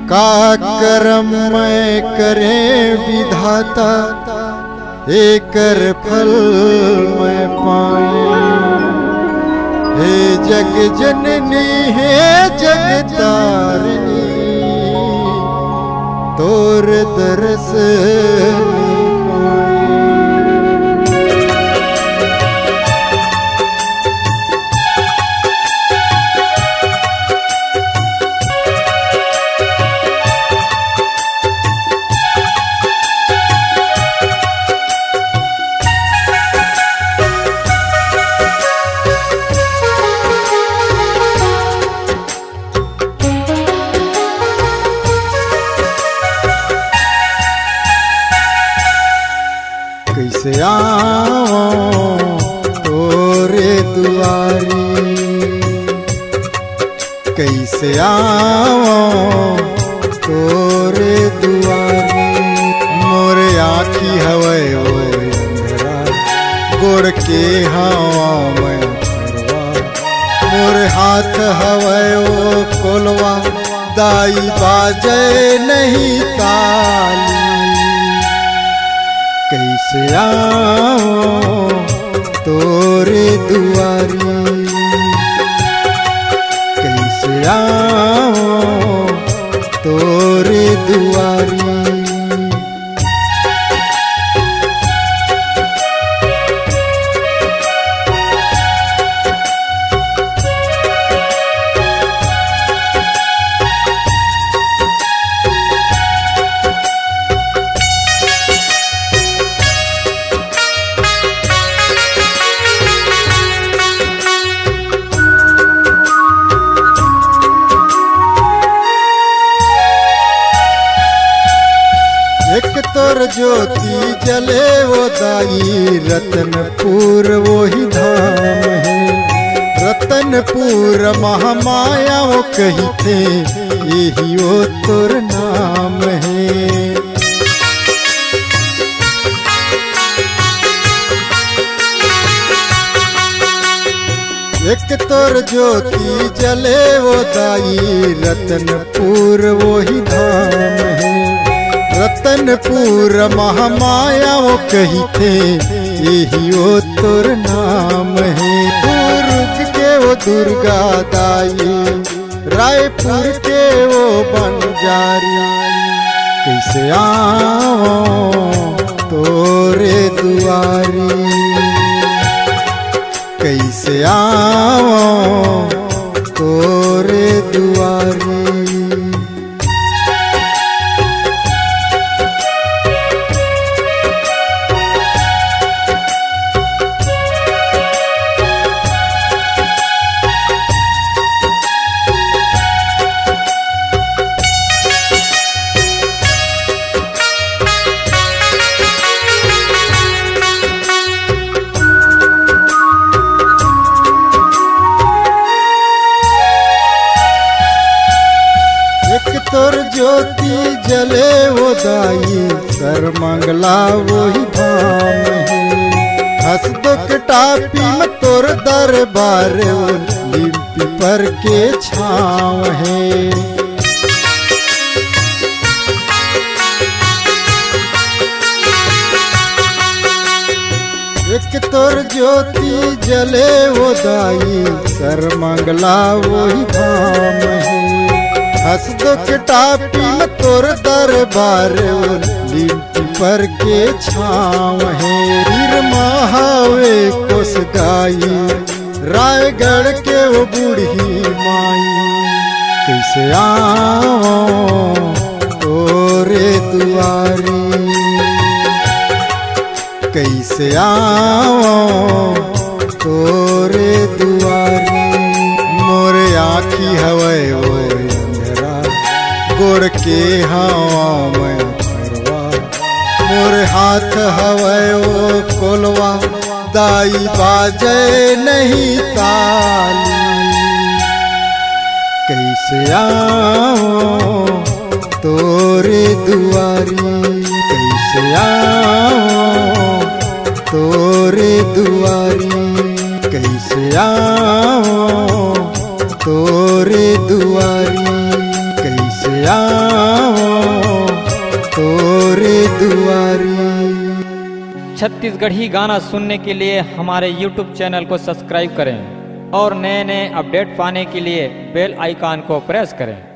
का करम मैं करे विधाता, एकर फल मैं पाए। हे जग जननी हे जग तारनी, तोर दरस कैसे आओ तोरे दुआरी, कैसे आओ तोरे दुआरी। मोरे आँखी हवै वो अंधेरा, गोड़ के हवा मैं फरवा। मोरे हाथ हवै वो कोलवा, दाई बाजे नहीं ताली। कैसे आओ तोरे दुआरी, कैसे आओ तोरे दुआरी। एक तोर ज्योति जले वो दाई, रतनपुर वही धाम है। रतनपुर महामाया वो कही थे, यही वो तोर नाम है। एक तोर ज्योति जले वो दाई, रतनपुर वही धाम है। रतनपुर महामाया वो कही थे, यही वो तोर नाम है। दुर्ग के वो दुर्गा दाई, रायपुर के वो बंजारी। कैसे आओ तोरे दुआरी, कैसे आओ तोरे दुआरी। तोर ज्योति जले वो दाई, सर्वमंगला वही धाम है। हंसदो कटापी में तोर दरबार, नीम पीपर के छाँव है। एक तोर ज्योति जले वो दाई, सर्वमंगला वही धाम है। हंसदो कटापी में तोर दरबार, नीम पीपर के छाँव है। वीर महावे कोस गाई, रायगढ़ के वो बूढ़ी माई। कैसे आओ तोरे दुआरी, कैसे आओ तोरे दुआरी। मोरे आँखी हवै वो गोड़ के हवा मैं फरवा। मोरे हाथ हवै वो कोलवा, दाई बाजे नहीं ताली। कैसे आओ तोरे दुआरी, कैसे आओ तोरे दुआरी। कैसे आओ तोरे दुआरी, कैसे आओ तोरे दुआरी। छत्तीसगढ़ी गाना सुनने के लिए हमारे YouTube चैनल को सब्सक्राइब करें और नए नए अपडेट पाने के लिए बेल आइकन को प्रेस करें।